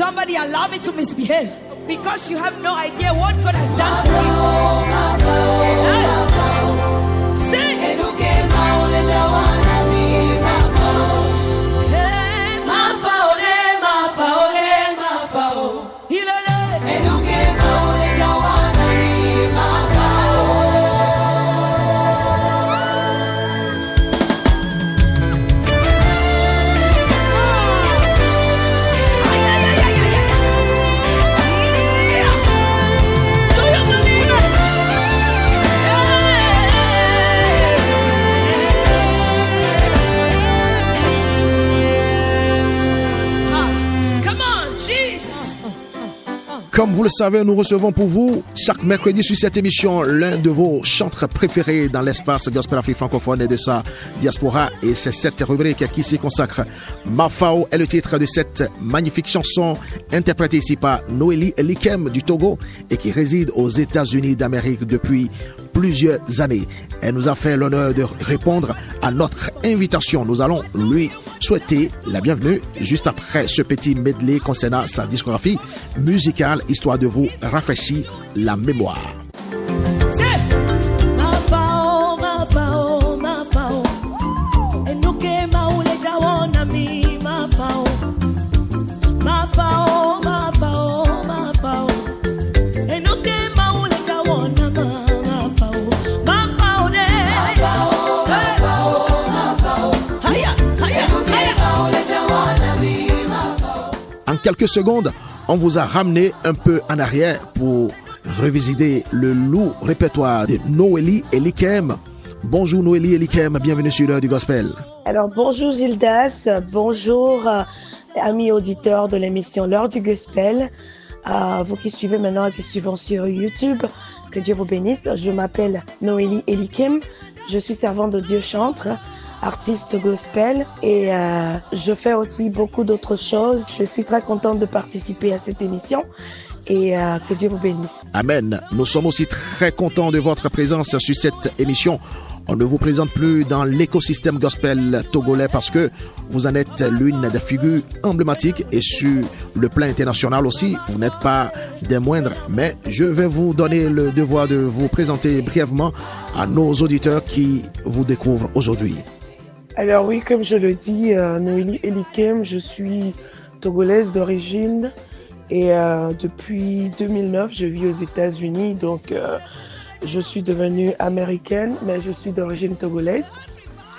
somebody allow me to misbehave because you have no idea what God has done for you. Sing. Comme vous le savez, nous recevons pour vous chaque mercredi sur cette émission l'un de vos chantres préférés dans l'espace gospel afrique francophone et de sa diaspora. Et c'est cette rubrique qui s'y consacre. Mafao est le titre de cette magnifique chanson interprétée ici par Noélie Elikem du Togo et qui réside aux États-Unis d'Amérique depuis plusieurs années. Elle nous a fait l'honneur de répondre à notre invitation. Nous allons lui souhaiter la bienvenue juste après ce petit medley concernant sa discographie musicale, histoire de vous rafraîchir la mémoire. En quelques secondes, on vous a ramené un peu en arrière pour revisiter le lourd répertoire de Noélie Elikem. Bonjour Noélie Elikem, bienvenue sur l'heure du gospel. Alors bonjour Gildas, bonjour amis auditeurs de l'émission L'heure du gospel. Vous qui suivez maintenant et qui suivez sur YouTube, que Dieu vous bénisse. Je m'appelle Noélie Elikem, je suis servante de Dieu chantre, artiste gospel et je fais aussi beaucoup d'autres choses. Je suis très contente de participer à cette émission et que Dieu vous bénisse. Amen. Nous sommes aussi très contents de votre présence sur cette émission. On ne vous présente plus dans l'écosystème gospel togolais parce que vous en êtes l'une des figures emblématiques et sur le plan international aussi, vous n'êtes pas des moindres. Mais je vais vous donner le devoir de vous présenter brièvement à nos auditeurs qui vous découvrent aujourd'hui. Alors oui, comme je le dis, Noélie Elikem, je suis togolaise d'origine et depuis 2009, je vis aux États-Unis, donc je suis devenue américaine, mais je suis d'origine togolaise.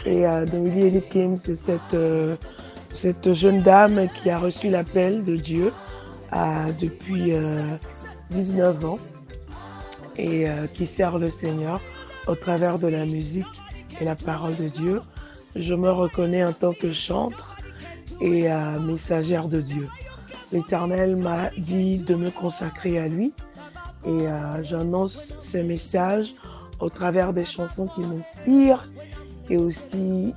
Et Noélie Elikem, c'est cette jeune dame qui a reçu l'appel de Dieu depuis 19 ans et qui sert le Seigneur au travers de la musique et la parole de Dieu. Je me reconnais en tant que chantre et messagère de Dieu. L'Éternel m'a dit de me consacrer à lui et j'annonce ses messages au travers des chansons qui m'inspirent et aussi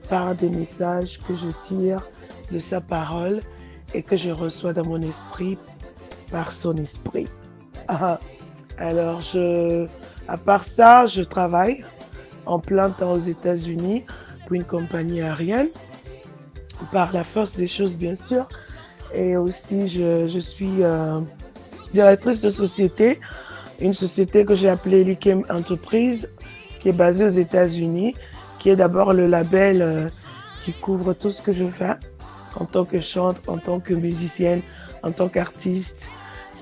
par des messages que je tire de sa parole et que je reçois dans mon esprit par son esprit. Alors, à part ça, je travaille en plein temps aux États-Unis pour une compagnie aérienne, par la force des choses bien sûr. Et aussi, je suis directrice de société, une société que j'ai appelée Elikem Enterprise, qui est basée aux États-Unis, qui est d'abord le label qui couvre tout ce que je fais en tant que chantre, en tant que musicienne, en tant qu'artiste,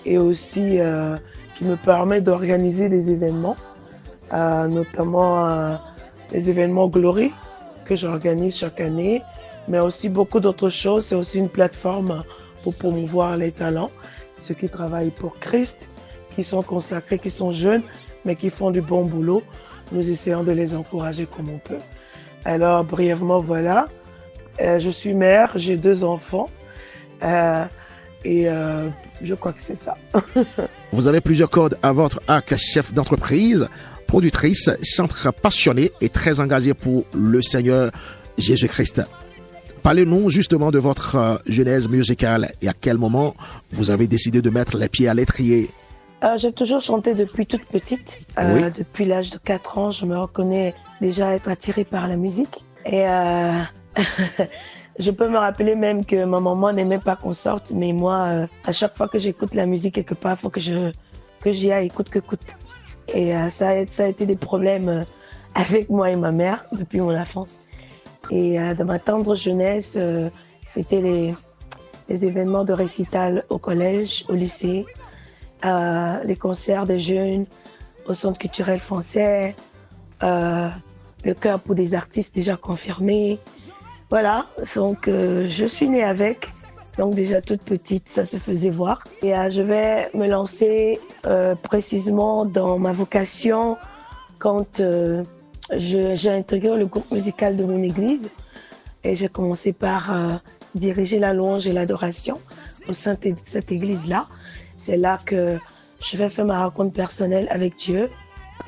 et aussi qui me permet d'organiser des événements, notamment les événements Glory que j'organise chaque année, mais aussi beaucoup d'autres choses. C'est aussi une plateforme pour promouvoir les talents, ceux qui travaillent pour Christ, qui sont consacrés, qui sont jeunes, mais qui font du bon boulot. Nous essayons de les encourager comme on peut. Alors, brièvement, voilà. Je suis mère, j'ai 2 enfants. Et je crois que c'est ça. Vous avez plusieurs cordes à votre arc, chef d'entreprise, productrice, chantre passionnée et très engagée pour le Seigneur Jésus-Christ. Parlez-nous justement de votre genèse musicale et à quel moment vous avez décidé de mettre les pieds à l'étrier. J'ai toujours chanté depuis toute petite. Oui. Depuis l'âge de 4 ans, je me reconnais déjà être attirée par la musique. Et Je peux me rappeler même que ma maman n'aimait pas qu'on sorte, mais moi, à chaque fois que j'écoute la musique quelque part, il faut que j'y aille, coûte que coûte. Et ça a été des problèmes avec moi et ma mère depuis mon enfance. Et dans ma tendre jeunesse, c'était les événements de récital au collège, au lycée, les concerts des jeunes au Centre culturel français, le chœur pour des artistes déjà confirmés. Voilà, donc je suis née avec, donc déjà toute petite, ça se faisait voir. Et je vais me lancer précisément dans ma vocation quand j'ai intégré le groupe musical de mon église et j'ai commencé par diriger la louange et l'adoration au sein de cette église-là. C'est là que je vais faire ma rencontre personnelle avec Dieu,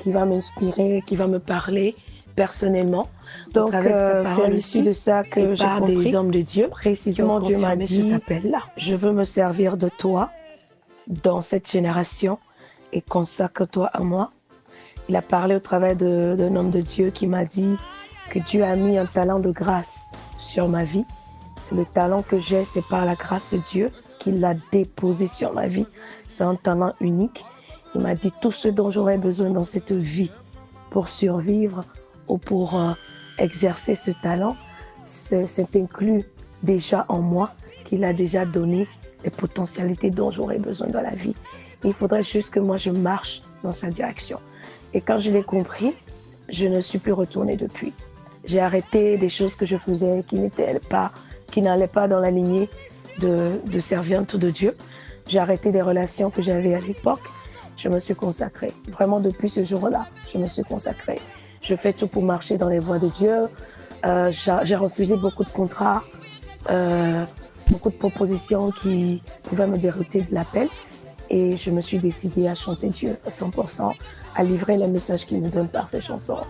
qui va m'inspirer, qui va me parler personnellement. Donc, c'est à l'issue de ça que j'ai compris des hommes de Dieu. Précisément, Dieu m'a dit, je veux me servir de toi dans cette génération et consacre-toi à moi. Il a parlé au travers d'un homme de Dieu qui m'a dit que Dieu a mis un talent de grâce sur ma vie. Le talent que j'ai, c'est par la grâce de Dieu qu'il l'a déposé sur ma vie. C'est un talent unique. Il m'a dit tout ce dont j'aurais besoin dans cette vie pour survivre ou pour exercer ce talent, c'est inclus déjà en moi, qu'il a déjà donné les potentialités dont j'aurais besoin dans la vie. Il faudrait juste que moi je marche dans sa direction. Et quand je l'ai compris, je ne suis plus retournée depuis. J'ai arrêté des choses que je faisais qui n'allaient pas dans la lignée de servante de Dieu. J'ai arrêté des relations que j'avais à l'époque. Je me suis consacrée. Vraiment, depuis ce jour-là, je me suis consacrée. Je fais tout pour marcher dans les voies de Dieu. J'ai refusé beaucoup de contrats, beaucoup de propositions qui pouvaient me dérouter de l'appel. Et je me suis décidée à chanter Dieu à 100%, à livrer les messages qu'il me donne par ses chansons.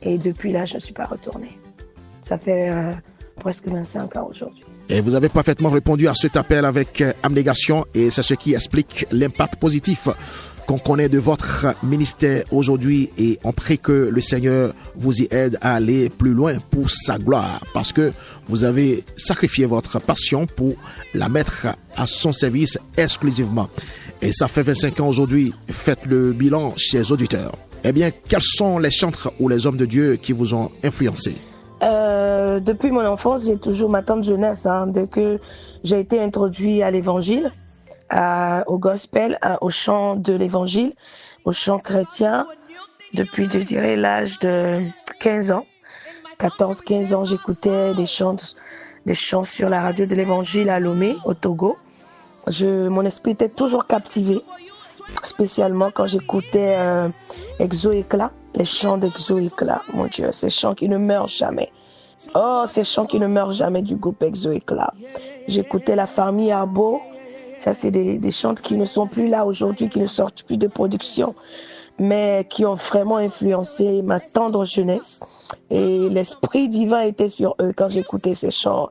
Et depuis là, je ne suis pas retournée. Ça fait presque 25 ans aujourd'hui. Et vous avez parfaitement répondu à cet appel avec abnégation et c'est ce qui explique l'impact positif qu'on connaît de votre ministère aujourd'hui et on prie que le Seigneur vous y aide à aller plus loin pour sa gloire parce que vous avez sacrifié votre passion pour la mettre à son service exclusivement. Et ça fait 25 ans aujourd'hui. Faites le bilan, chers auditeurs. Eh bien, quels sont les chantres ou les hommes de Dieu qui vous ont influencé? Depuis mon enfance, j'ai toujours ma tendre jeunesse. Dès que j'ai été introduit à l'évangile, au gospel, au chant de l'évangile, au chant chrétien, depuis, je dirais, l'âge de 15 ans. 14-15 ans, j'écoutais des chants sur la radio de l'évangile à Lomé, au Togo. Mon esprit était toujours captivé, spécialement quand j'écoutais Exo Éclat, les chants d'Exo Éclat. Mon Dieu, ces chants qui ne meurent jamais. Oh, ces chants qui ne meurent jamais du groupe Exo Éclat. J'écoutais La Famille Arbo. Ça, c'est des chants qui ne sont plus là aujourd'hui, qui ne sortent plus de production, mais qui ont vraiment influencé ma tendre jeunesse. Et l'esprit divin était sur eux quand j'écoutais ces chants.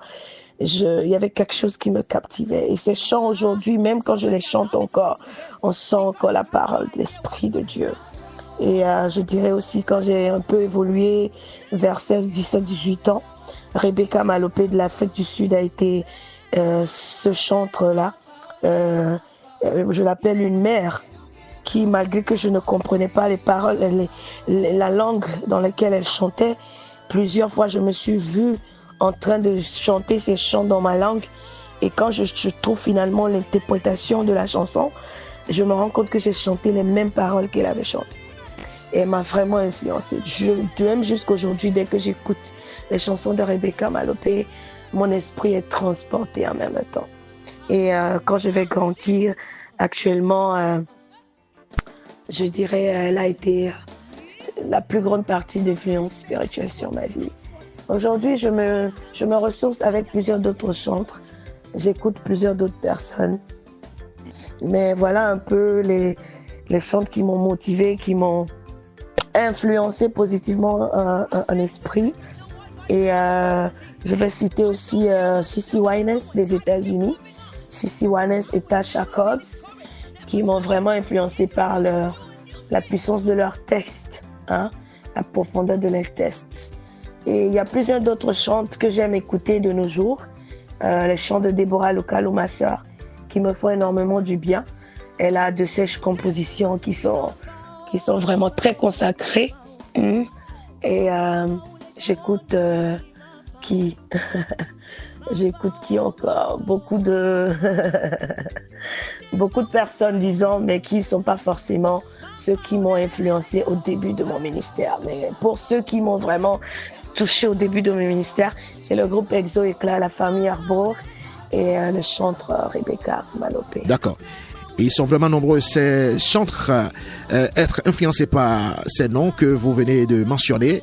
Il y avait quelque chose qui me captivait. Et ces chants aujourd'hui, même quand je les chante encore, on sent encore la parole de l'Esprit de Dieu. Et je dirais aussi, quand j'ai un peu évolué vers 16, 17, 18 ans, Rebecca Malopé de l'Afrique du Sud a été ce chantre-là. Je l'appelle une mère qui, malgré que je ne comprenais pas les paroles, la langue dans laquelle elle chantait, plusieurs fois je me suis vue en train de chanter ces chants dans ma langue. Et quand je trouve finalement l'interprétation de la chanson, je me rends compte que j'ai chanté les mêmes paroles qu'elle avait chantées. Et elle m'a vraiment influencée. Même jusqu'aujourd'hui, dès que j'écoute les chansons de Rebecca Malopé, mon esprit est transporté en même temps. Et quand je vais grandir, actuellement, je dirais, elle a été la plus grande partie d'influence spirituelle sur ma vie. Aujourd'hui, je me ressource avec plusieurs d'autres chantres. J'écoute plusieurs d'autres personnes. Mais voilà un peu les chantres qui m'ont motivé, qui m'ont influencé positivement un esprit. Et je vais citer aussi CeCe Winans des États-Unis. CeCe Winans et Tasha Cobbs, qui m'ont vraiment influencé par la puissance de leurs textes, la profondeur de leurs textes. Et il y a plusieurs d'autres chants que j'aime écouter de nos jours. Les chants de Déborah Lokalo, ma sœur, qui me font énormément du bien. Elle a de sèches compositions qui sont vraiment très consacrées. Et j'écoute qui j'écoute qui encore beaucoup de beaucoup de personnes, disons, mais qui ne sont pas forcément ceux qui m'ont influencé au début de mon ministère. Mais pour ceux qui m'ont vraiment touché au début de mon ministère, c'est le groupe Exo Éclat, la famille Arbour et le chanteur Rebecca Malopé. D'accord. Et ils sont vraiment nombreux, ces chantres, être influencés par ces noms que vous venez de mentionner.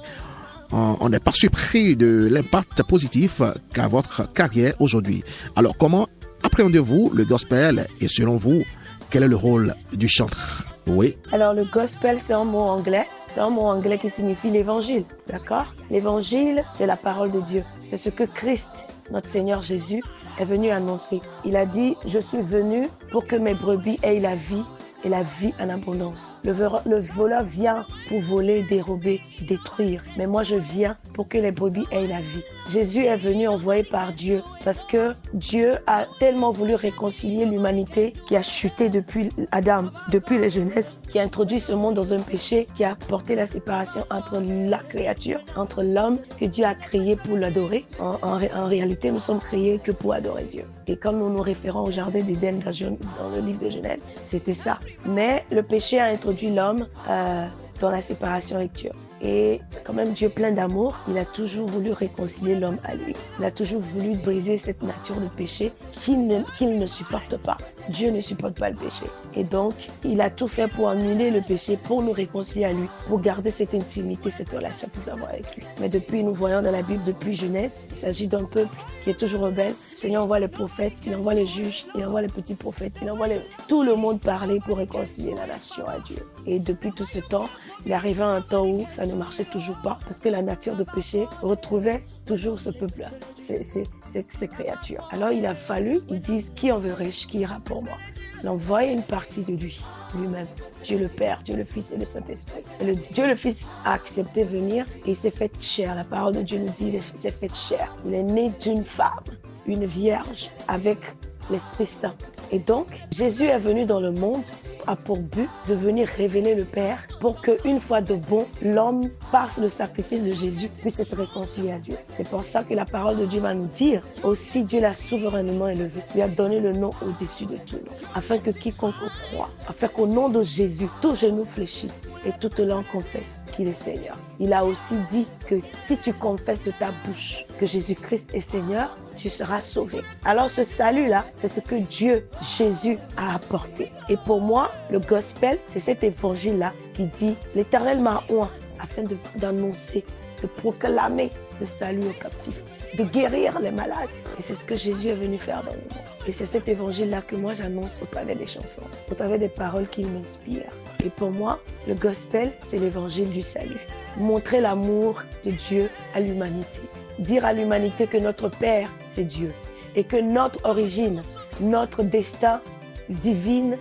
On n'est pas surpris de l'impact positif qu'a votre carrière aujourd'hui. Alors, comment appréhendez-vous le gospel et selon vous, quel est le rôle du chanteur? Oui. Alors, le gospel, c'est un mot anglais. C'est un mot anglais qui signifie l'évangile, d'accord? L'évangile, c'est la parole de Dieu. C'est ce que Christ, notre Seigneur Jésus, est venu annoncer. Il a dit, je suis venu pour que mes brebis aient la vie et la vie en abondance. Le voleur vient pour voler, dérober, détruire. Mais moi, je viens pour que les brebis aient la vie. Jésus est venu envoyé par Dieu parce que Dieu a tellement voulu réconcilier l'humanité qui a chuté depuis Adam, depuis la Genèse, qui a introduit ce monde dans un péché, qui a porté la séparation entre la créature, entre l'homme que Dieu a créé pour l'adorer. En réalité, nous sommes créés que pour adorer Dieu. Et comme nous nous référons au jardin d'Éden dans le livre de Genèse, c'était ça. Mais le péché a introduit l'homme dans la séparation avec Dieu. Et quand même, Dieu plein d'amour, il a toujours voulu réconcilier l'homme à lui. Il a toujours voulu briser cette nature de péché qu'il ne supporte pas. Dieu ne supporte pas le péché. Et donc, il a tout fait pour annuler le péché, pour nous réconcilier à lui, pour garder cette intimité, cette relation que nous avons avec lui. Mais depuis, nous voyons dans la Bible, depuis Genèse, il s'agit d'un peuple qui est toujours rebelle. Le Seigneur envoie les prophètes, il envoie les juges, il envoie les petits prophètes, il envoie tout le monde parler pour réconcilier la nation à Dieu. Et depuis tout ce temps, il arrivait un temps où ça ne marchait toujours pas parce que la nature de péché retrouvait toujours ce peuple-là, ces créatures. Alors il a fallu, ils disent, qui enverrai-je, qui ira pour moi? Il envoie une partie de lui-même. Dieu le Père, Dieu le Fils et le Saint-Esprit. Et Dieu le Fils a accepté de venir et il s'est fait chair. La parole de Dieu nous dit, il s'est fait chair. Il est né d'une femme, une vierge, avec l'Esprit Saint. Et donc, Jésus est venu dans le monde a pour but de venir révéler le Père pour qu'une fois de bon, l'homme, par le sacrifice de Jésus, puisse être réconcilié à Dieu. C'est pour ça que la parole de Dieu va nous dire, aussi Dieu l'a souverainement élevé, lui a donné le nom au-dessus de tout nom, afin que quiconque croit, afin qu'au nom de Jésus, tout genou fléchisse et toute langue confesse qu'il est Seigneur. Il a aussi dit que si tu confesses de ta bouche que Jésus-Christ est Seigneur, tu seras sauvé. Alors ce salut-là, c'est ce que Dieu, Jésus, a apporté. Et pour moi, le gospel, c'est cet évangile-là qui dit « L'Éternel m'a oint afin d'annoncer, de proclamer le salut aux captifs, de guérir les malades. » Et c'est ce que Jésus est venu faire dans le monde. Et c'est cet évangile-là que moi j'annonce au travers des chansons, au travers des paroles qui m'inspirent. Et pour moi, le gospel, c'est l'évangile du salut. Montrer l'amour de Dieu à l'humanité. Dire à l'humanité que notre Père, c'est Dieu. Et que notre origine, notre destin divin,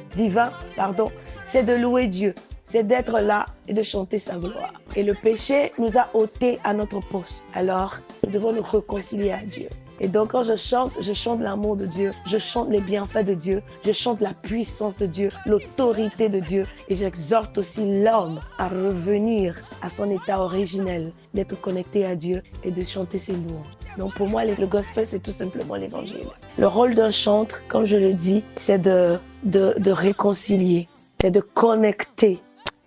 c'est de louer Dieu. C'est d'être là et de chanter sa gloire. Et le péché nous a ôtés à notre poste. Alors, nous devons nous réconcilier à Dieu. Et donc, quand je chante l'amour de Dieu, je chante les bienfaits de Dieu, je chante la puissance de Dieu, l'autorité de Dieu. Et j'exhorte aussi l'homme à revenir à son état originel, d'être connecté à Dieu et de chanter ses louanges. Donc, pour moi, le gospel, c'est tout simplement l'évangile. Le rôle d'un chantre, comme je le dis, c'est de réconcilier, c'est de connecter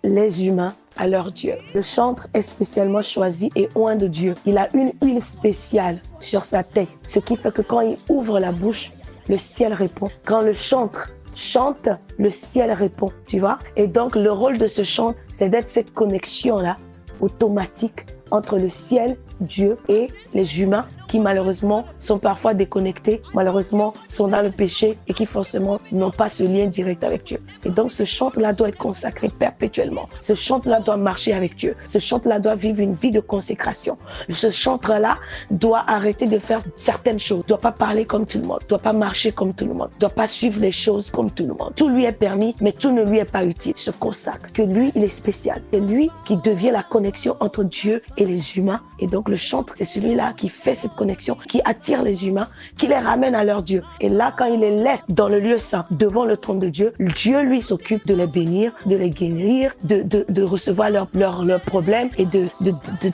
les humains à leur Dieu. Le chantre est spécialement choisi et oint de Dieu. Il a une huile spéciale sur sa tête, ce qui fait que quand il ouvre la bouche, le ciel répond. Quand le chantre chante, le ciel répond, tu vois. Et donc le rôle de ce chant, c'est d'être cette connexion-là automatique entre le ciel, Dieu et les humains qui malheureusement sont parfois déconnectés, malheureusement sont dans le péché et qui forcément n'ont pas ce lien direct avec Dieu. Et donc ce chantre-là doit être consacré perpétuellement. Ce chantre-là doit marcher avec Dieu. Ce chantre-là doit vivre une vie de consécration. Ce chantre-là doit arrêter de faire certaines choses, doit pas parler comme tout le monde, doit pas marcher comme tout le monde, doit pas suivre les choses comme tout le monde. Tout lui est permis, mais tout ne lui est pas utile. Il se consacre, parce que lui, il est spécial. C'est lui qui devient la connexion entre Dieu et les humains. Et donc le chantre, c'est celui-là qui fait cette connexion, qui attire les humains, qui les ramène à leur Dieu. Et là, quand il les laisse dans le lieu saint, devant le trône de Dieu, Dieu lui s'occupe de les bénir, de les guérir, de recevoir leurs problèmes et de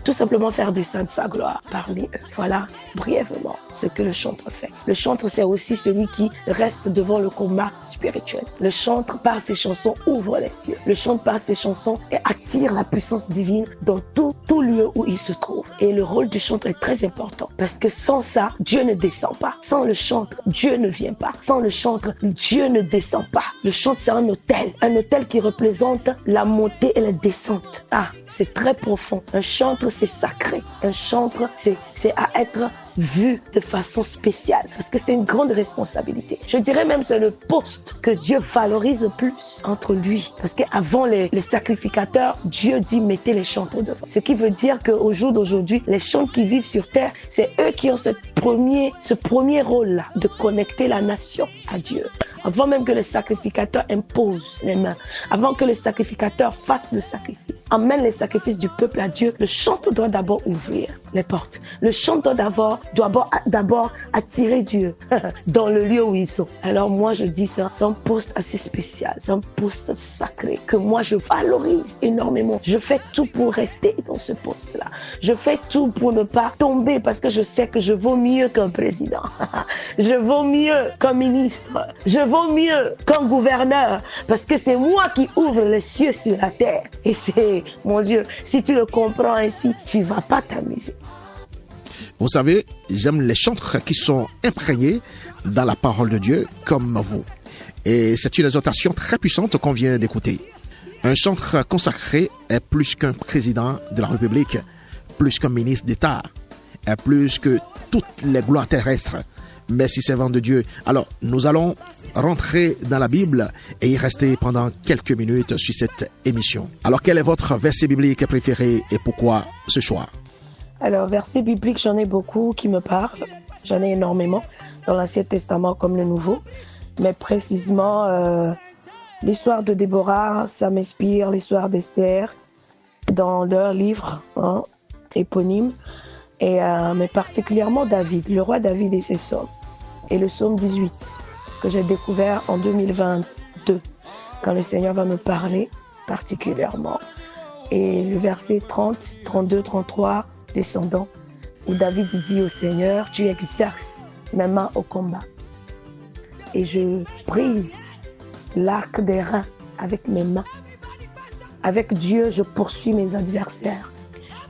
tout simplement faire descendre sa gloire parmi eux. Voilà brièvement ce que le chantre fait. Le chantre, c'est aussi celui qui reste devant le combat spirituel. Le chantre, par ses chansons, ouvre les cieux. Le chantre, par ses chansons, attire la puissance divine dans tout lieu où il se trouve. Et le rôle du chantre est très important parce que sans ça, Dieu ne descend pas. Sans le chantre, Dieu ne vient pas. Sans le chantre, Dieu ne descend pas. Le chantre, c'est un autel qui représente la montée et la descente. Ah, c'est très profond. Un chantre, c'est sacré. Un chantre, c'est à être vu de façon spéciale parce que c'est une grande responsabilité. Je dirais même c'est le poste que Dieu valorise plus entre lui parce qu'avant les sacrificateurs, Dieu dit mettez les chantres devant. Ce qui veut dire qu'au jour d'aujourd'hui, les chantres qui vivent sur terre, c'est eux qui ont ce premier rôle-là de connecter la nation à Dieu. Avant même que le sacrificateur impose les mains, avant que le sacrificateur fasse le sacrifice, emmène les sacrifices du peuple à Dieu, le chantre doit d'abord ouvrir les portes. Le chantre doit d'abord attirer Dieu dans le lieu où ils sont. Alors moi je dis ça, c'est un poste assez spécial, c'est un poste sacré que moi je valorise énormément. Je fais tout pour rester dans ce poste-là. Je fais tout pour ne pas tomber parce que je sais que je vaux mieux qu'un président. Je vaux mieux qu'un ministre. Je vaux mieux qu'un gouverneur parce que c'est moi qui ouvre les cieux sur la terre. Et c'est, mon Dieu, si tu le comprends ainsi, tu vas pas t'amuser. Vous savez, j'aime les chantres qui sont imprégnés dans la parole de Dieu comme vous. Et c'est une exhortation très puissante qu'on vient d'écouter. Un chantre consacré est plus qu'un président de la République, plus qu'un ministre d'État, est plus que toutes les gloires terrestres. Mais si c'est servant de Dieu. Alors, nous allons rentrer dans la Bible et y rester pendant quelques minutes sur cette émission. Alors, quel est votre verset biblique préféré et pourquoi ce choix? Alors, versets bibliques, j'en ai beaucoup qui me parlent. J'en ai énormément dans l'Ancien Testament comme le Nouveau. Mais précisément, l'histoire de Déborah, ça m'inspire, l'histoire d'Esther, dans leur livre éponyme. Mais particulièrement David, le roi David et ses psaumes. Et le psaume 18, que j'ai découvert en 2022, quand le Seigneur va me parler particulièrement. Et le verset 30, 32, 33, descendant, où David dit au Seigneur, tu exerces mes mains au combat. Et je brise l'arc des reins avec mes mains. Avec Dieu, je poursuis mes adversaires.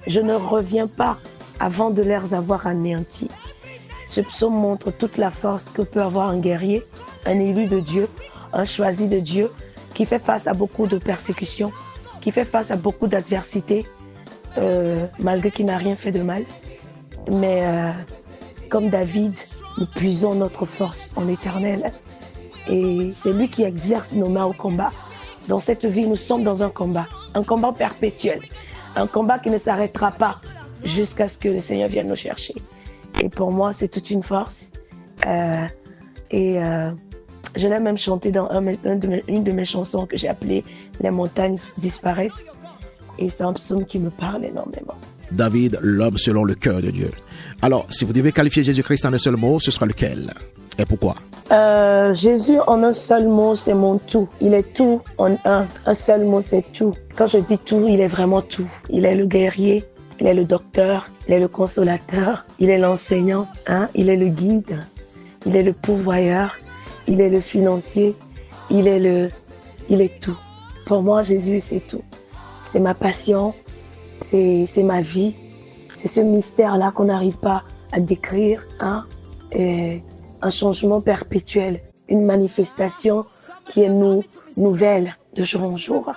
Je ne reviens pas avant de les avoir anéantis. Ce psaume montre toute la force que peut avoir un guerrier, un élu de Dieu, un choisi de Dieu, qui fait face à beaucoup de persécutions, qui fait face à beaucoup d'adversités, malgré qu'il n'a rien fait de mal. Mais comme David, nous puisons notre force en l'Éternel. Et c'est lui qui exerce nos mains au combat. Dans cette vie, nous sommes dans un combat perpétuel, un combat qui ne s'arrêtera pas jusqu'à ce que le Seigneur vienne nous chercher. Et pour moi, c'est toute une force. Je l'ai même chanté dans une de mes chansons que j'ai appelée « Les montagnes disparaissent ». Et c'est un psaume qui me parle énormément. David, l'homme selon le cœur de Dieu. Alors, si vous devez qualifier Jésus-Christ en un seul mot, ce sera lequel? Et pourquoi? Jésus en un seul mot, c'est mon tout. Il est tout en un. Un seul mot, c'est tout. Quand je dis tout, il est vraiment tout. Il est le guerrier. Il est le docteur, il est le consolateur, il est l'enseignant, il est le guide, il est le pourvoyeur, il est le financier, il est tout. Pour moi, Jésus, c'est tout. C'est ma passion, c'est ma vie, c'est ce mystère-là qu'on n'arrive pas à décrire, et un changement perpétuel, une manifestation qui est nouvelle de jour en jour,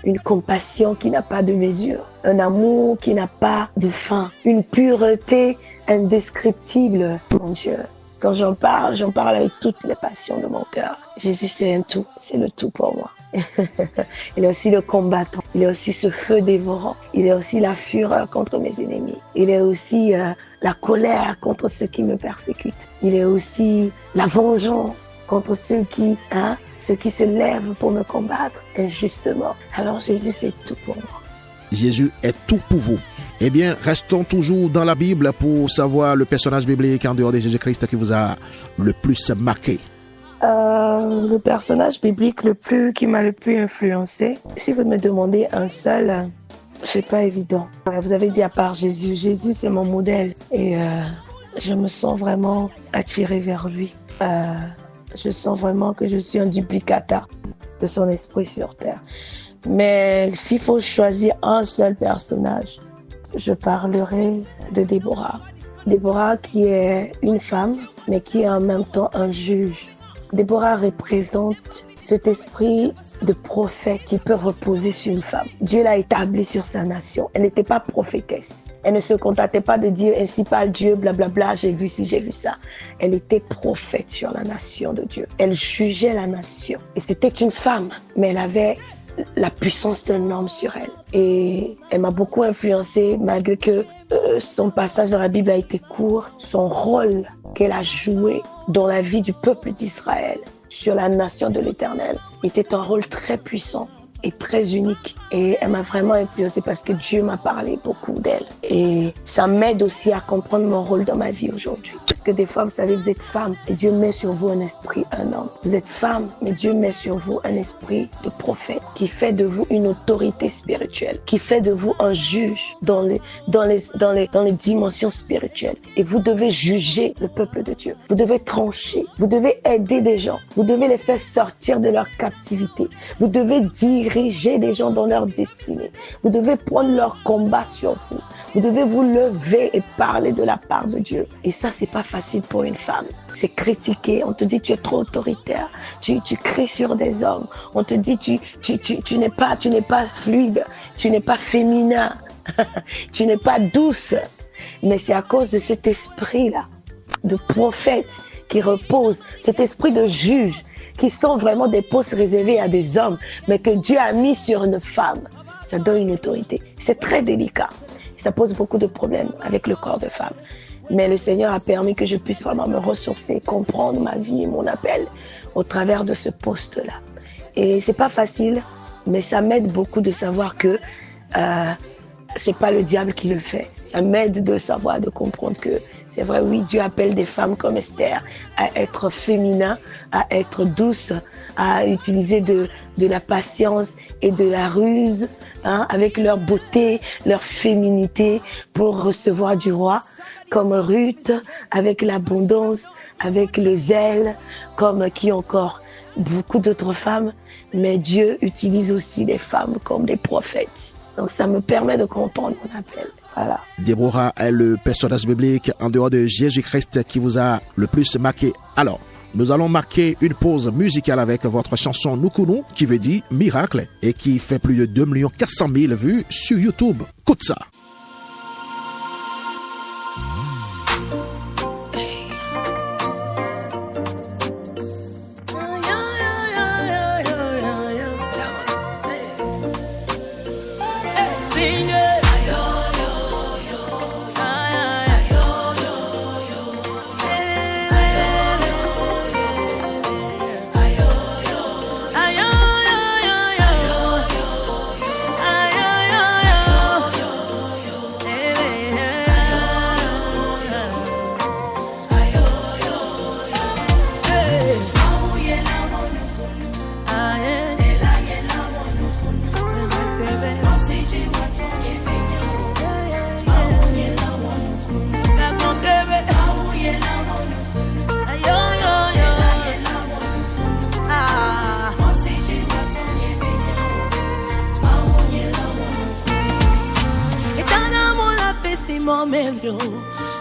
une compassion qui n'a pas de mesure. un amour qui n'a pas de fin, une pureté indescriptible, mon Dieu. Quand j'en parle avec toutes les passions de mon cœur. Jésus, c'est un tout, c'est le tout pour moi. Il est aussi le combattant, il est aussi ce feu dévorant, il est aussi la fureur contre mes ennemis, il est aussi la colère contre ceux qui me persécutent, il est aussi la vengeance contre ceux qui se lèvent pour me combattre injustement. Alors Jésus, c'est tout pour moi. Jésus est tout pour vous. Eh bien, restons toujours dans la Bible pour savoir le personnage biblique en dehors de Jésus-Christ qui vous a le plus marqué. Le personnage biblique qui m'a le plus influencé, si vous me demandez un seul, c'est pas évident. Vous avez dit à part Jésus, Jésus c'est mon modèle et je me sens vraiment attirée vers lui. Je sens vraiment que je suis un duplicata de son esprit sur terre. Mais s'il faut choisir un seul personnage, je parlerai de Déborah. Déborah qui est une femme, mais qui est en même temps un juge. Déborah représente cet esprit de prophète qui peut reposer sur une femme. Dieu l'a établie sur sa nation. Elle n'était pas prophétesse. Elle ne se contentait pas de dire ainsi parle Dieu, blablabla, j'ai vu ci, j'ai vu ça. Elle était prophète sur la nation de Dieu. Elle jugeait la nation. Et c'était une femme, mais elle avait la puissance d'un homme sur elle. Et elle m'a beaucoup influencée, malgré que son passage dans la Bible a été court. Son rôle qu'elle a joué dans la vie du peuple d'Israël, sur la nation de l'Éternel, était un rôle très puissant et très unique. Et elle m'a vraiment influencée parce que Dieu m'a parlé beaucoup d'elle. Et ça m'aide aussi à comprendre mon rôle dans ma vie aujourd'hui. Parce que des fois, vous savez, vous êtes femme et Dieu met sur vous un esprit, un homme. Vous êtes femme, mais Dieu met sur vous un esprit de prophète qui fait de vous une autorité spirituelle, qui fait de vous un juge dans les dimensions spirituelles. Et vous devez juger le peuple de Dieu. Vous devez trancher. Vous devez aider des gens. Vous devez les faire sortir de leur captivité. Vous devez diriger des gens dans leur destinée. Vous devez prendre leur combat sur vous. Vous devez vous lever et parler de la part de Dieu. Et ça, c'est pas facile pour une femme. C'est critiqué. On te dit tu es trop autoritaire. Tu cries sur des hommes. On te dit tu n'es pas fluide. Tu n'es pas féminin. Tu n'es pas douce. Mais c'est à cause de cet esprit-là, de prophète qui repose, cet esprit de juge, qui sont vraiment des postes réservés à des hommes, mais que Dieu a mis sur une femme. Ça donne une autorité. C'est très délicat. Ça pose beaucoup de problèmes avec le corps de femme. Mais le Seigneur a permis que je puisse vraiment me ressourcer, comprendre ma vie et mon appel au travers de ce poste-là. Et c'est pas facile, mais ça m'aide beaucoup de savoir que c'est pas le diable qui le fait. Ça m'aide de savoir, de comprendre que c'est vrai, oui, Dieu appelle des femmes comme Esther à être féminin, à être douce, à utiliser de la patience et de la ruse, avec leur beauté, leur féminité pour recevoir du roi, comme Ruth, avec l'abondance, avec le zèle, comme qui encore beaucoup d'autres femmes. Mais Dieu utilise aussi les femmes comme des prophètes. Donc ça me permet de comprendre mon appel. Voilà. Déborah est le personnage biblique en dehors de Jésus-Christ qui vous a le plus marqué. Alors, nous allons marquer une pause musicale avec votre chanson Nukunu, qui veut dire miracle, et qui fait plus de 2 400 000 vues sur YouTube. Écoute ça.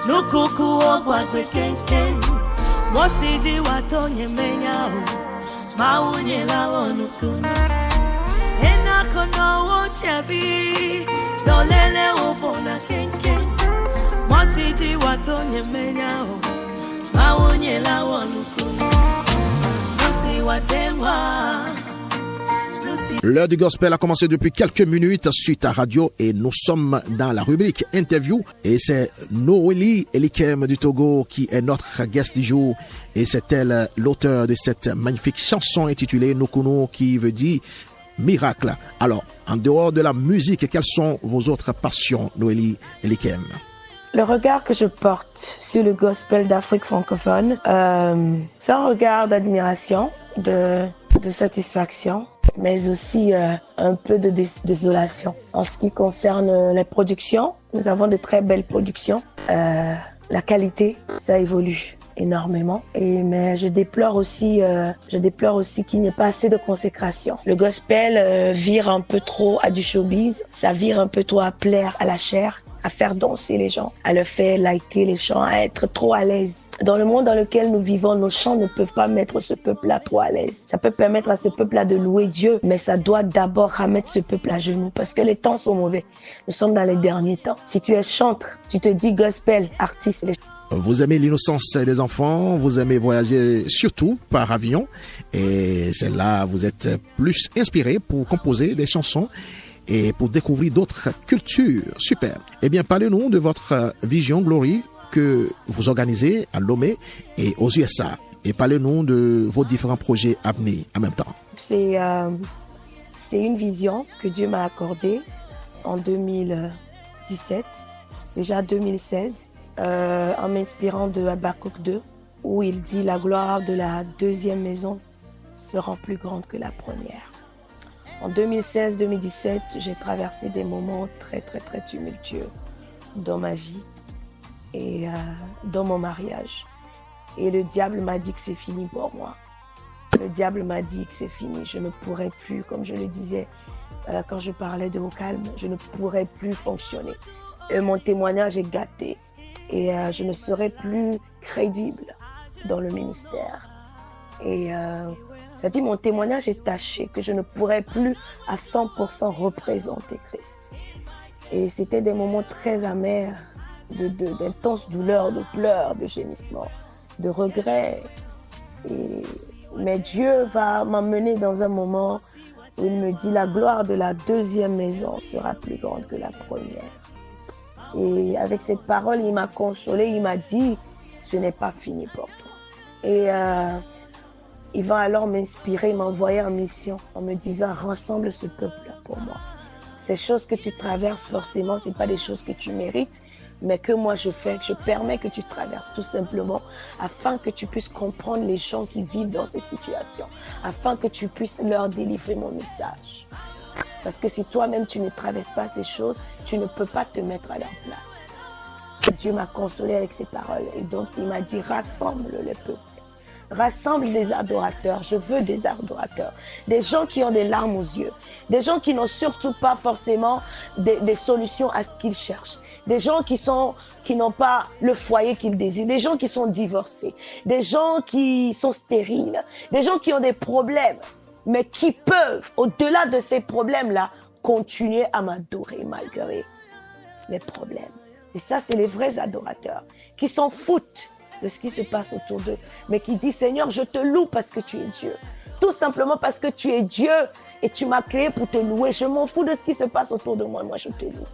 Nukuku obwa kwenken Mosiji watonye menyao Maunye lawo nukunu Enako no chabi dans lele au fond na kenken moi si di watonye menya o maonye la wanuku si watemwa. L'heure du gospel a commencé depuis quelques minutes suite à radio et nous sommes dans la rubrique interview et c'est Noélie Elikem du Togo qui est notre guest du jour et c'est elle l'auteur de cette magnifique chanson intitulée Nokunu qui veut dire miracle. Alors, en dehors de la musique, quelles sont vos autres passions, Noélie Elikem? Le regard que je porte sur le gospel d'Afrique francophone, c'est un regard d'admiration, de satisfaction, mais aussi un peu de désolation. En ce qui concerne les productions, nous avons de très belles productions. La qualité, ça évolue énormément. Mais je déplore aussi qu'il n'y ait pas assez de consécration. Le gospel vire un peu trop à du showbiz, ça vire un peu trop à plaire à la chair, à faire danser les gens, à leur faire liker les chants, à être trop à l'aise. Dans le monde dans lequel nous vivons, nos chants ne peuvent pas mettre ce peuple-là trop à l'aise. Ça peut permettre à ce peuple-là de louer Dieu, mais ça doit d'abord remettre ce peuple à genoux parce que les temps sont mauvais. Nous sommes dans les derniers temps. Si tu es chantre, tu te dis gospel, artiste. Vous aimez l'innocence des enfants, vous aimez voyager surtout par avion et c'est là vous êtes plus inspiré pour composer des chansons et pour découvrir d'autres cultures. Super. Eh bien, parlez-nous de votre Vision Glory que vous organisez à Lomé et aux USA. Et parlez-nous de vos différents projets à venir en même temps. C'est une vision que Dieu m'a accordée en 2017, déjà 2016, en m'inspirant de Habakkuk 2, où il dit « La gloire de la deuxième maison sera plus grande que la première ». En 2016-2017, j'ai traversé des moments très, très, très tumultueux dans ma vie et dans mon mariage. Et le diable m'a dit que c'est fini pour moi. Le diable m'a dit que c'est fini. Je ne pourrais plus, comme je le disais quand je parlais de Au Calme, je ne pourrais plus fonctionner. Mon témoignage est gâté et je ne serai plus crédible dans le ministère. Et ça dit, mon témoignage est taché, que je ne pourrais plus à 100% représenter Christ. Et c'était des moments très amers, d'intenses douleurs, de pleurs, de gémissements, de regrets. Mais Dieu va m'emmener dans un moment où il me dit, la gloire de la deuxième maison sera plus grande que la première. Et avec cette parole, il m'a consolé, il m'a dit, ce n'est pas fini pour toi. Et il va alors m'inspirer, m'envoyer en mission en me disant rassemble ce peuple pour moi. Ces choses que tu traverses forcément, c'est pas des choses que tu mérites, mais que moi je fais, que je permets que tu traverses tout simplement afin que tu puisses comprendre les gens qui vivent dans ces situations, afin que tu puisses leur délivrer mon message. Parce que si toi-même tu ne traverses pas ces choses, tu ne peux pas te mettre à leur place. Dieu m'a consolé avec ces paroles et donc il m'a dit rassemble le peuple. Rassemble des adorateurs, je veux des adorateurs, des gens qui ont des larmes aux yeux, des gens qui n'ont surtout pas forcément des solutions à ce qu'ils cherchent, des gens qui n'ont pas le foyer qu'ils désirent, des gens qui sont divorcés, des gens qui sont stériles, des gens qui ont des problèmes, mais qui peuvent, au-delà de ces problèmes-là, continuer à m'adorer malgré les problèmes. Et ça, c'est les vrais adorateurs qui s'en foutent de ce qui se passe autour d'eux, mais qui dit Seigneur, je te loue parce que tu es Dieu. Tout simplement parce que tu es Dieu et tu m'as créé pour te louer. Je m'en fous de ce qui se passe autour de moi, moi je te loue.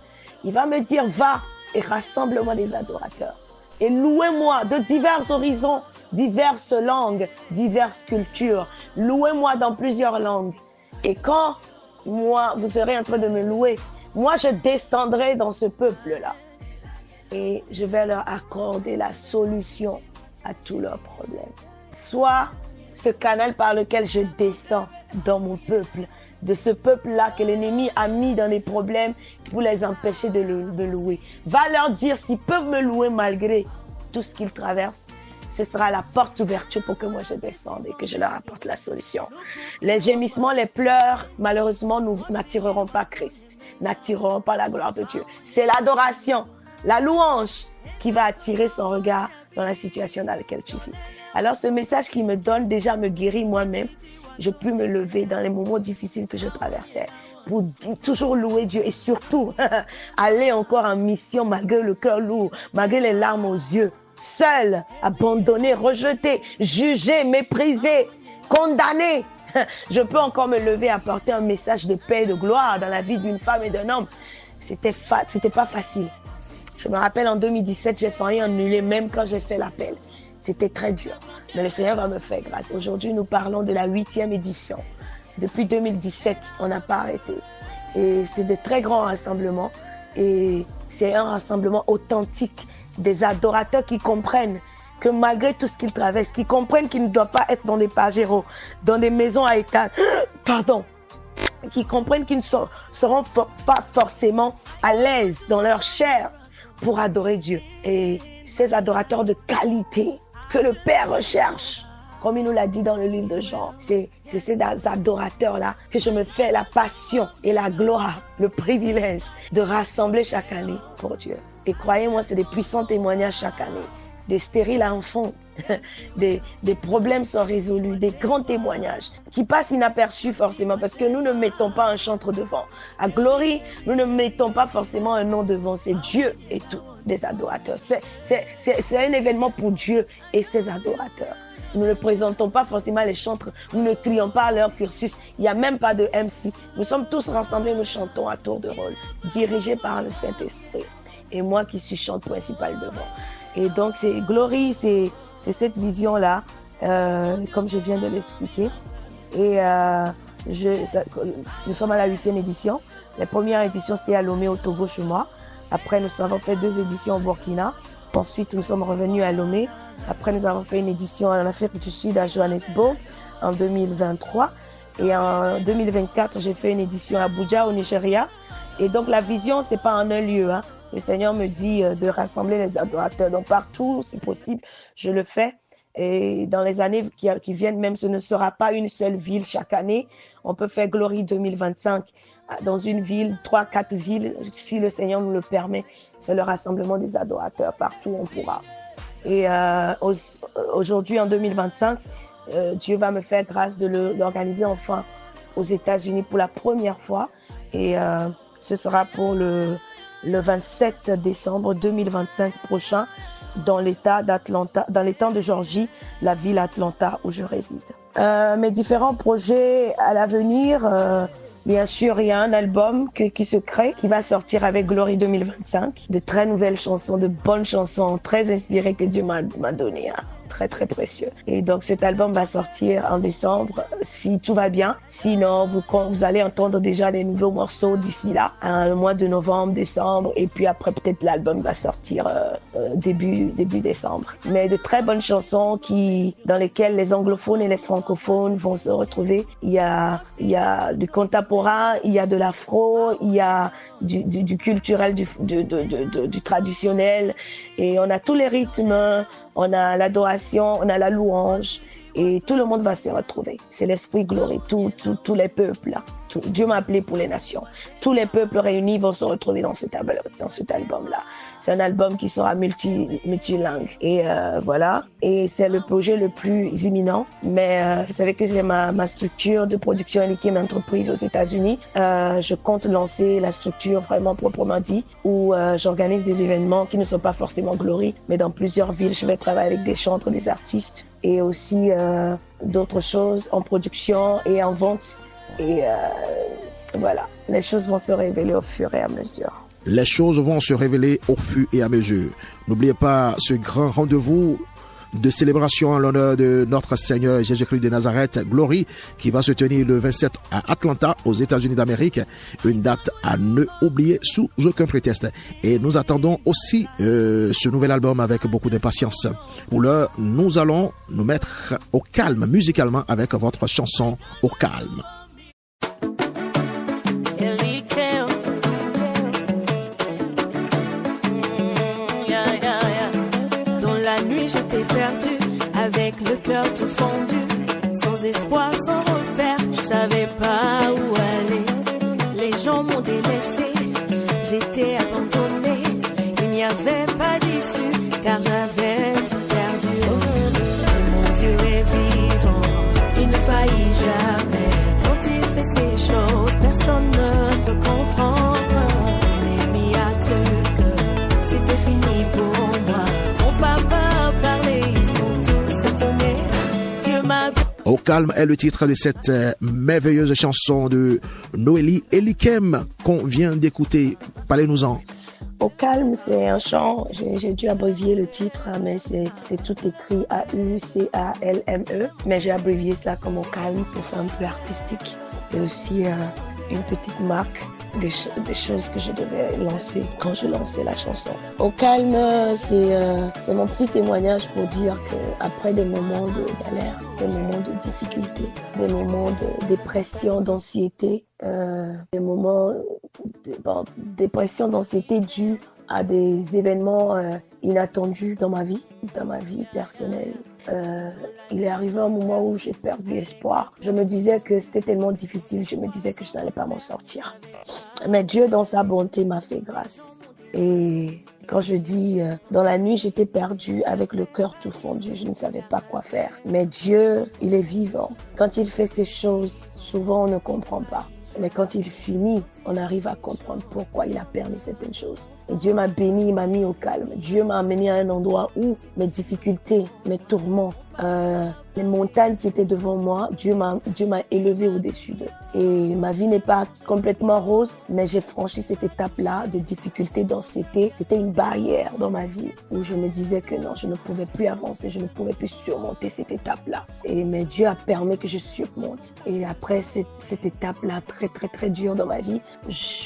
Il va me dire va et rassemble-moi des adorateurs et louez-moi de divers horizons, diverses langues, diverses cultures. Louez-moi dans plusieurs langues. Et quand moi, vous serez en train de me louer, moi je descendrai dans ce peuple-là. Et je vais leur accorder la solution à tous leurs problèmes. Soit ce canal par lequel je descends dans mon peuple, de ce peuple-là que l'ennemi a mis dans les problèmes pour les empêcher de le louer. Va leur dire s'ils peuvent me louer malgré tout ce qu'ils traversent, ce sera la porte ouverte pour que moi je descende et que je leur apporte la solution. Les gémissements, les pleurs, malheureusement, n'attireront pas Christ, n'attireront pas la gloire de Dieu. C'est l'adoration, la louange qui va attirer son regard dans la situation dans laquelle tu vis. Alors ce message qu'il me donne déjà me guérit moi-même. Je peux me lever dans les moments difficiles que je traversais pour toujours louer Dieu et surtout aller encore en mission malgré le cœur lourd, malgré les larmes aux yeux, seul, abandonné, rejeté, jugé, méprisé, condamné. Je peux encore me lever, apporter un message de paix et de gloire dans la vie d'une femme et d'un homme. C'était pas facile. Je me rappelle en 2017, j'ai failli annuler même quand j'ai fait l'appel. C'était très dur. Mais le Seigneur va me faire grâce. Aujourd'hui, nous parlons de la 8e édition. Depuis 2017, on n'a pas arrêté. Et c'est de très grands rassemblements. Et c'est un rassemblement authentique des adorateurs qui comprennent que malgré tout ce qu'ils traversent, qui comprennent qu'ils ne doivent pas être dans des pajéros, dans des maisons à étage, qui comprennent qu'ils ne seront pas forcément à l'aise dans leur chair pour adorer Dieu. Et ces adorateurs de qualité que le Père recherche, comme il nous l'a dit dans le livre de Jean, c'est ces adorateurs-là que je me fais la passion et la gloire, le privilège de rassembler chaque année pour Dieu. Et croyez-moi, c'est des puissants témoignages chaque année. Des stériles enfants, des problèmes sont résolus, des grands témoignages qui passent inaperçus forcément parce que nous ne mettons pas un chantre devant. À Glory, nous ne mettons pas forcément un nom devant, c'est Dieu et tout, des adorateurs. C'est un événement pour Dieu et ses adorateurs. Nous ne présentons pas forcément les chantres, nous ne crions pas leur cursus, il n'y a même pas de MC. Nous sommes tous rassemblés, nous chantons à tour de rôle, dirigés par le Saint-Esprit. Et moi qui suis chante principale devant. Et donc, c'est Glory, c'est cette vision-là, comme je viens de l'expliquer. Et nous sommes à la 8e édition. La première édition, c'était à Lomé, au Togo, chez moi. Après, nous avons fait 2 éditions au Burkina. Ensuite, nous sommes revenus à Lomé. Après, nous avons fait une édition en Afrique du Sud, à Johannesburg, en 2023. Et en 2024, j'ai fait une édition à Abuja, au Nigeria. Et donc, la vision, c'est pas en un lieu, hein. Le Seigneur me dit de rassembler les adorateurs. Donc partout, c'est possible, je le fais. Et dans les années qui viennent, même ce ne sera pas une seule ville chaque année. On peut faire Glory 2025 dans une ville, 3-4 villes, si le Seigneur nous le permet. C'est le rassemblement des adorateurs. Partout, on pourra. Et aujourd'hui, en 2025, Dieu va me faire grâce de l'organiser enfin aux États-Unis pour la première fois. Et ce sera pour le 27 décembre 2025 prochain dans l'État d'Atlanta, dans l'État de Georgie, la ville Atlanta où je réside. Mes différents projets à l'avenir, bien sûr, il y a un album qui se crée, qui va sortir avec Glory 2025, de très nouvelles chansons, de bonnes chansons, très inspirées que Dieu m'a donné. Hein. Très très précieux. Et donc cet album va sortir en décembre si tout va bien. Sinon vous allez entendre déjà des nouveaux morceaux d'ici là, le mois de novembre, décembre, et puis après peut-être l'album va sortir début décembre. Mais de très bonnes chansons dans lesquelles les anglophones et les francophones vont se retrouver. Il y a du contemporain, il y a de l'afro, il y a du culturel, du traditionnel, et on a tous les rythmes. On a l'adoration, on a la louange et tout le monde va se retrouver. C'est l'esprit Glory, tous les peuples là. Dieu m'a appelé pour les nations. Tous les peuples réunis vont se retrouver dans cet album-là. C'est un album qui sera multilingue. Et voilà. Et c'est le projet le plus imminent. Mais vous savez que j'ai ma structure de production Elikim Entreprise aux États-Unis. Je compte lancer la structure vraiment proprement dit, où j'organise des événements qui ne sont pas forcément Glory, mais dans plusieurs villes. Je vais travailler avec des chantres, des artistes et aussi d'autres choses en production et en vente. Et voilà, les choses vont se révéler au fur et à mesure. Les choses vont se révéler au fur et à mesure. N'oubliez pas ce grand rendez-vous de célébration en l'honneur de notre Seigneur Jésus-Christ de Nazareth, Glory, qui va se tenir le 27 à Atlanta, aux États-Unis d'Amérique. Une date à ne oublier sous aucun prétexte. Et nous attendons aussi ce nouvel album avec beaucoup d'impatience. Pour l'heure, nous allons nous mettre au calme musicalement avec votre chanson Au calme. Perdu, avec le cœur tout fendu, sans espoir, sans repère, je savais pas où aller. Les gens m'ont délaissé, j'étais abandonné, il n'y avait pas d'issue, car j'avais tout perdu. Mais mon Dieu est vivant, il ne faillit jamais. Quand il fait ces choses, personne ne Au calme est le titre de cette merveilleuse chanson de Noélie Elikem qu'on vient d'écouter. Parlez-nous-en. Au calme, c'est un chant, j'ai dû abrévier le titre, mais c'est tout écrit AUCALME, mais j'ai abrévié ça comme au calme pour faire un peu artistique. Et aussi une petite marque des choses que je devais lancer quand je lançais la chanson. Au calme, c'est mon petit témoignage pour dire qu'après des moments de galère, des moments de difficulté, des moments de dépression, d'anxiété, des moments de dépression, d'anxiété dus à des événements inattendus dans ma vie personnelle. Il est arrivé un moment où j'ai perdu espoir. Je me disais que c'était tellement difficile, je me disais que je n'allais pas m'en sortir. Mais Dieu, dans sa bonté, m'a fait grâce. Et quand je dis dans la nuit, j'étais perdue avec le cœur tout fondu, je ne savais pas quoi faire. Mais Dieu, il est vivant. Quand il fait ces choses, souvent on ne comprend pas. Mais quand il finit, on arrive à comprendre pourquoi il a permis certaines choses. Et Dieu m'a béni, il m'a mis au calme. Dieu m'a amené à un endroit où mes difficultés, mes tourments, les montagnes qui étaient devant moi, Dieu m'a élevé au-dessus d'eux. Et ma vie n'est pas complètement rose, mais j'ai franchi cette étape-là de difficulté, d'anxiété. C'était une barrière dans ma vie où je me disais que non, je ne pouvais plus avancer, je ne pouvais plus surmonter cette étape-là. Mais Dieu a permis que je surmonte. Et après cette étape-là très, très, très dure dans ma vie,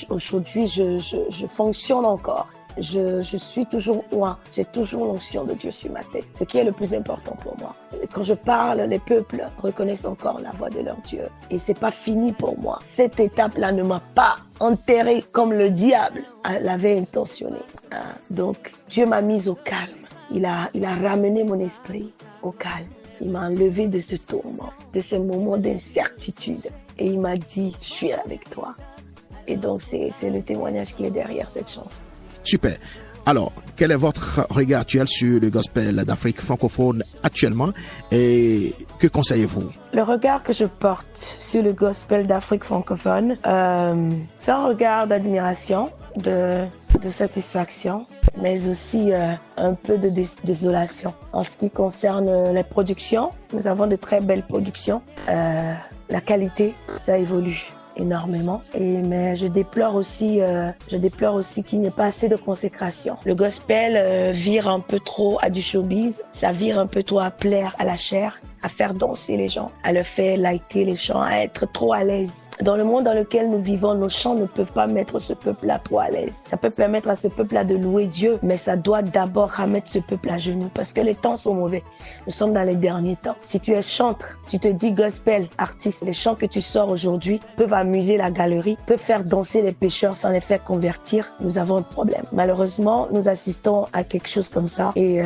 aujourd'hui, je fonctionne encore. Je suis toujours loin. J'ai toujours l'onction de Dieu sur ma tête. Ce qui est le plus important pour moi. Quand je parle, les peuples reconnaissent encore la voix de leur Dieu. Et c'est pas fini pour moi. Cette étape-là ne m'a pas enterré comme le diable l'avait intentionné. Donc, Dieu m'a mise au calme. Il a ramené mon esprit au calme. Il m'a enlevé de ce tourment, de ce moment d'incertitude. Et il m'a dit, je suis avec toi. Et donc, c'est le témoignage qui est derrière cette chanson. Super. Alors, quel est votre regard actuel sur le gospel d'Afrique francophone actuellement et que conseillez-vous? Le regard que je porte sur le gospel d'Afrique francophone, c'est un regard d'admiration, de satisfaction, mais aussi un peu de désolation. En ce qui concerne les productions, nous avons de très belles productions. La qualité, ça évolue énormément, mais je déplore aussi qu'il n'y ait pas assez de consécration. Le gospel vire un peu trop à du showbiz, ça vire un peu trop à plaire à la chair, à faire danser les gens, à leur faire liker les chants, à être trop à l'aise. Dans le monde dans lequel nous vivons, nos chants ne peuvent pas mettre ce peuple-là trop à l'aise. Ça peut permettre à ce peuple-là de louer Dieu, mais ça doit d'abord remettre ce peuple à genoux parce que les temps sont mauvais. Nous sommes dans les derniers temps. Si tu es chanteur, tu te dis gospel, artiste, les chants que tu sors aujourd'hui peuvent amuser la galerie, peuvent faire danser les pécheurs sans les faire convertir. Nous avons un problème. Malheureusement, nous assistons à quelque chose comme ça et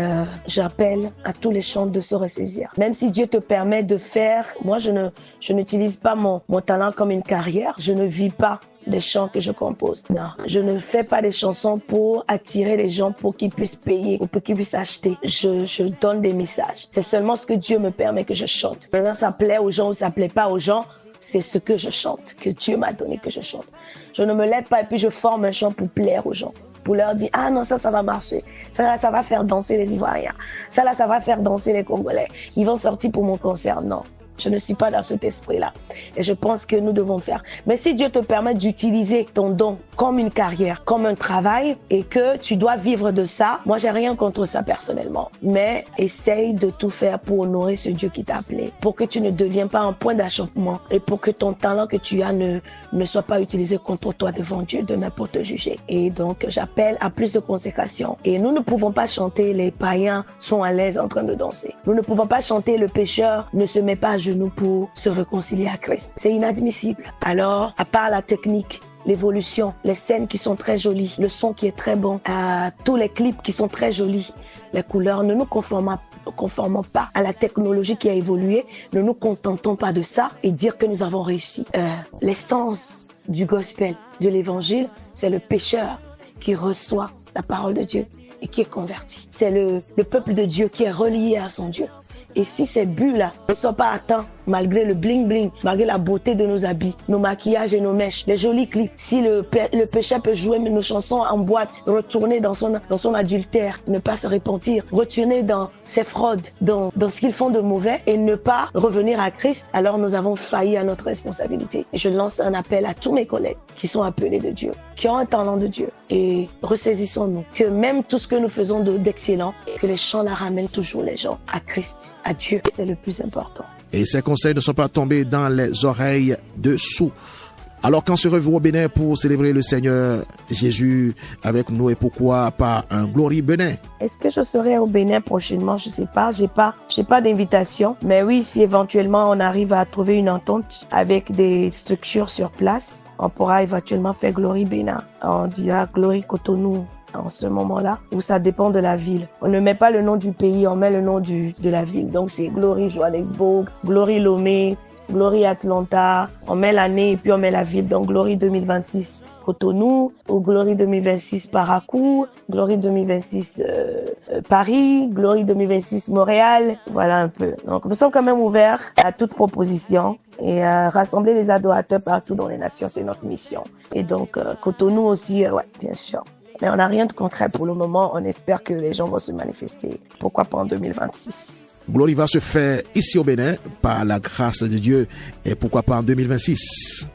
j'appelle à tous les chants de se ressaisir. Même si Dieu te permet de faire, moi je n'utilise pas mon talent comme une carrière, je ne vis pas des chants que je compose. Non, je ne fais pas des chansons pour attirer les gens pour qu'ils puissent payer ou pour qu'ils puissent acheter. Je donne des messages. C'est seulement ce que Dieu me permet que je chante. Maintenant, ça plaît aux gens ou ça plaît pas aux gens, c'est ce que je chante, que Dieu m'a donné que je chante. Je ne me lève pas et puis je forme un chant pour plaire aux gens. Pour leur dire, ah non, ça va marcher. Ça va faire danser les Ivoiriens. Ça va faire danser les Congolais. Ils vont sortir pour mon concert. Non. Je ne suis pas dans cet esprit-là. Et je pense que nous devons faire. Mais si Dieu te permet d'utiliser ton don comme une carrière, comme un travail, et que tu dois vivre de ça, moi, j'ai rien contre ça personnellement. Mais essaye de tout faire pour honorer ce Dieu qui t'a appelé. Pour que tu ne deviens pas un point d'achoppement. Et pour que ton talent que tu as ne soit pas utilisé contre toi devant Dieu demain pour te juger. Et donc, j'appelle à plus de consécration. Et nous ne pouvons pas chanter les païens sont à l'aise en train de danser. Nous ne pouvons pas chanter le pécheur ne se met pas à genoux pour se réconcilier à Christ. C'est inadmissible. Alors, à part la technique, l'évolution, les scènes qui sont très jolies, le son qui est très bon, tous les clips qui sont très jolis, les couleurs, ne nous conformons pas à la technologie qui a évolué, ne nous contentons pas de ça et dire que nous avons réussi. L'essence du gospel, de l'évangile, c'est le pécheur qui reçoit la parole de Dieu et qui est converti. C'est le peuple de Dieu qui est relié à son Dieu. Et si ces buts-là ne sont pas atteints, malgré le bling-bling, malgré la beauté de nos habits, nos maquillages et nos mèches, les jolis clips. Si le péché peut jouer nos chansons en boîte, retourner dans son adultère, ne pas se repentir, retourner dans ses fraudes, dans ce qu'ils font de mauvais et ne pas revenir à Christ, alors nous avons failli à notre responsabilité. Et je lance un appel à tous mes collègues qui sont appelés de Dieu, qui ont un talent de Dieu. Et ressaisissons-nous que même tout ce que nous faisons d'excellent, que les chants la ramènent toujours les gens à Christ, à Dieu. C'est le plus important. Et ces conseils ne sont pas tombés dans les oreilles de sourds. Alors quand serez-vous au Bénin pour célébrer le Seigneur Jésus avec nous et pourquoi pas un Glory Bénin? Est-ce que je serai au Bénin prochainement? Je sais pas, j'ai pas d'invitation. Mais oui, si éventuellement on arrive à trouver une entente avec des structures sur place, on pourra éventuellement faire Glory Bénin. On dira Glory Cotonou en ce moment-là, où ça dépend de la ville. On ne met pas le nom du pays, on met le nom de la ville. Donc c'est Glory Johannesburg, Glory Lomé, Glory Atlanta, on met l'année et puis on met la ville. Donc Glory 2026 Cotonou, ou Glory 2026 Parakou, Glory 2026 Paris, Glory 2026 Montréal, voilà un peu. Donc nous sommes quand même ouverts à toute proposition et rassembler les adorateurs partout dans les nations, c'est notre mission. Et donc Cotonou aussi, ouais, bien sûr. Mais on n'a rien de concret pour le moment, on espère que les gens vont se manifester. Pourquoi pas en 2026? Glory va se faire ici au Bénin par la grâce de Dieu et pourquoi pas en 2026.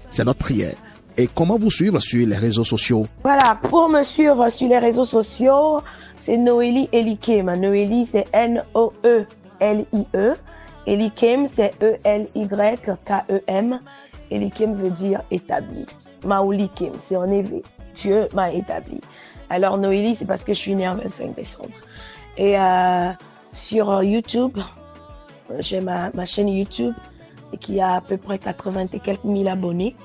C'est notre prière. Et comment vous suivre sur les réseaux sociaux? Voilà, pour me suivre sur les réseaux sociaux, c'est Noélie Elikem. Noélie, c'est N-O-E-L-I-E. Elikem, c'est E-L-Y-K-E-M. Elikem veut dire établi. Maoulikem, c'est en éveil. Dieu m'a établi. Alors Noélie, c'est parce que je suis née en 25 décembre. Et sur YouTube, j'ai ma chaîne YouTube qui a à peu près 80 et quelques mille abonnés,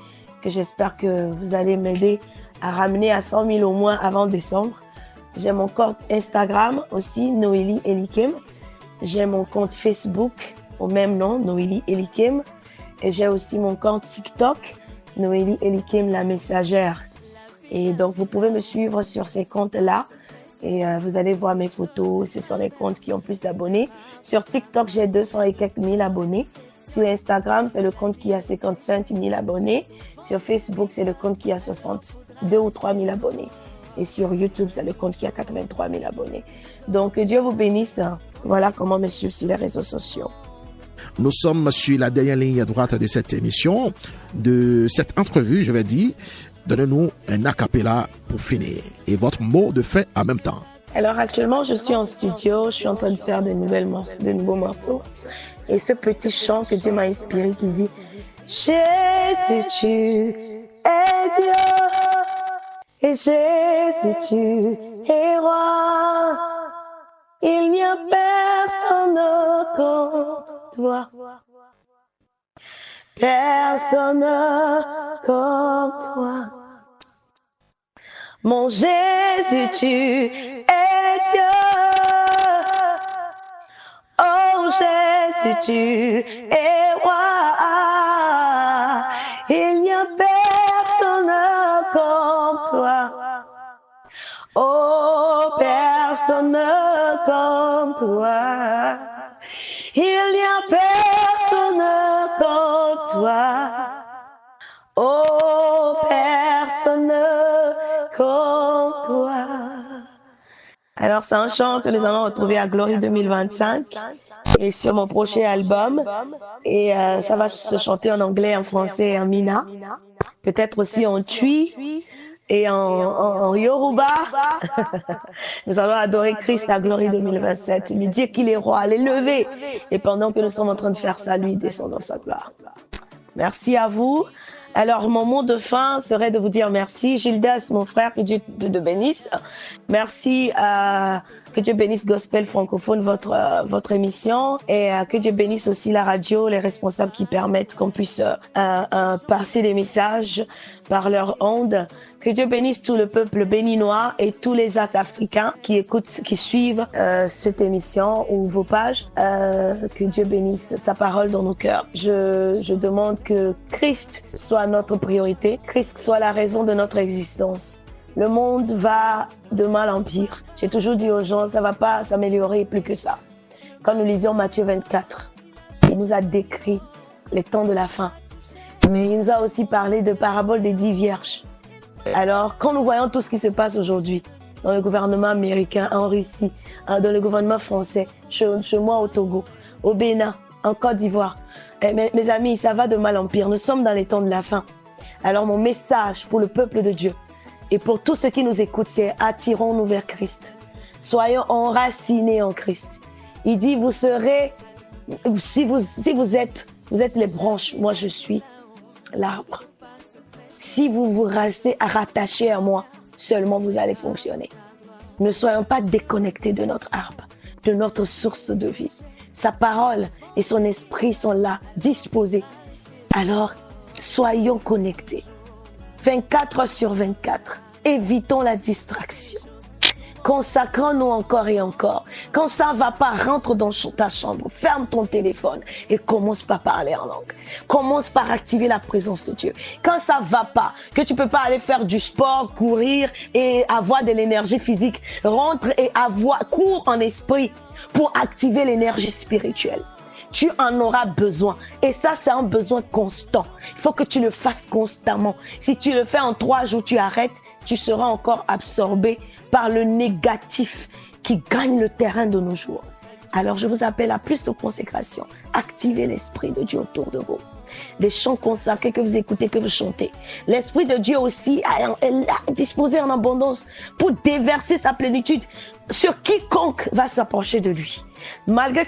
que j'espère que vous allez m'aider à ramener à 100 000 au moins avant décembre. J'ai mon compte Instagram aussi, Noélie Elikem. J'ai mon compte Facebook au même nom, Noélie Elikem. Et j'ai aussi mon compte TikTok, Noélie Elikem, la messagère. Et donc, vous pouvez me suivre sur ces comptes-là. Et vous allez voir mes photos. Ce sont les comptes qui ont plus d'abonnés. Sur TikTok, j'ai 200 et quelques mille abonnés. Sur Instagram, c'est le compte qui a 55 000 abonnés. Sur Facebook, c'est le compte qui a 62 ou 3 000 abonnés. Et sur YouTube, c'est le compte qui a 83 000 abonnés. Donc, que Dieu vous bénisse. Voilà comment me suivre sur les réseaux sociaux. Nous sommes sur la dernière ligne à droite de cette émission, de cette entrevue, je vais dire. Donnez-nous un acapella pour finir et votre mot de fin en même temps. Alors actuellement, je suis en studio, je suis en train de faire de nouveaux morceaux. Et ce petit chant que Dieu m'a inspiré qui dit « Jésus, tu es Dieu et Jésus, tu es roi. Il n'y a personne comme toi. Personne comme toi. Mon Jésus, tu es Dieu. Oh Jésus, tu es roi. Il n'y a personne comme toi. Oh, personne comme toi. Il n'y a personne comme toi. Oh, personne comme toi. Alors, c'est un chant que nous allons retrouver à Glory 2025 et sur mon prochain album. Et ça va se chanter en anglais, en français et en mina. Peut-être aussi en twi et en Yoruba. Nous allons adorer Christ à Glory 2027, lui dire qu'il est roi, l'élever. Et pendant que nous sommes en train de faire ça, lui descend dans sa gloire. Merci à vous. Alors, mon mot de fin serait de vous dire merci. Gildas, mon frère, que Dieu te bénisse. Merci que Dieu bénisse Gospel francophone, votre émission. Et que Dieu bénisse aussi la radio, les responsables qui permettent qu'on puisse passer des messages par leur onde. Que Dieu bénisse tout le peuple béninois et tous les arts africains qui écoutent, qui suivent cette émission ou vos pages. Que Dieu bénisse sa parole dans nos cœurs. Je demande que Christ soit notre priorité. Christ soit la raison de notre existence. Le monde va de mal en pire. J'ai toujours dit aux gens, ça va pas s'améliorer plus que ça. Quand nous lisions Matthieu 24. Il nous a décrit les temps de la fin. Mais il nous a aussi parlé de paraboles des 10 vierges. Alors, quand nous voyons tout ce qui se passe aujourd'hui, dans le gouvernement américain, en Russie, dans le gouvernement français, chez moi au Togo, au Bénin, en Côte d'Ivoire, mes amis, ça va de mal en pire. Nous sommes dans les temps de la fin. Alors, mon message pour le peuple de Dieu et pour tous ceux qui nous écoutent, c'est attirons-nous vers Christ. Soyons enracinés en Christ. Il dit, vous serez, si vous êtes les branches, moi je suis l'arbre. Si vous vous restez rattachés à moi, seulement vous allez fonctionner. Ne soyons pas déconnectés de notre arbre, de notre source de vie. Sa parole et son esprit sont là, disposés. Alors, soyons connectés. 24 heures sur 24. Évitons la distraction. Consacrons-nous encore et encore. Quand ça va pas, rentre dans ta chambre, ferme ton téléphone et commence par parler en langue. Commence par activer la présence de Dieu. Quand ça va pas, que tu peux pas aller faire du sport, courir et avoir de l'énergie physique, rentre et cours en esprit pour activer l'énergie spirituelle. Tu en auras besoin. Et ça, c'est un besoin constant. Il faut que tu le fasses constamment. Si tu le fais en 3 jours, tu arrêtes, tu seras encore absorbé par le négatif qui gagne le terrain de nos jours. Alors, je vous appelle à plus de consécration. Activez l'Esprit de Dieu autour de vous. Les chants consacrés que vous écoutez, que vous chantez. L'Esprit de Dieu aussi est là, disposé en abondance pour déverser sa plénitude sur quiconque va s'approcher de lui. Malgré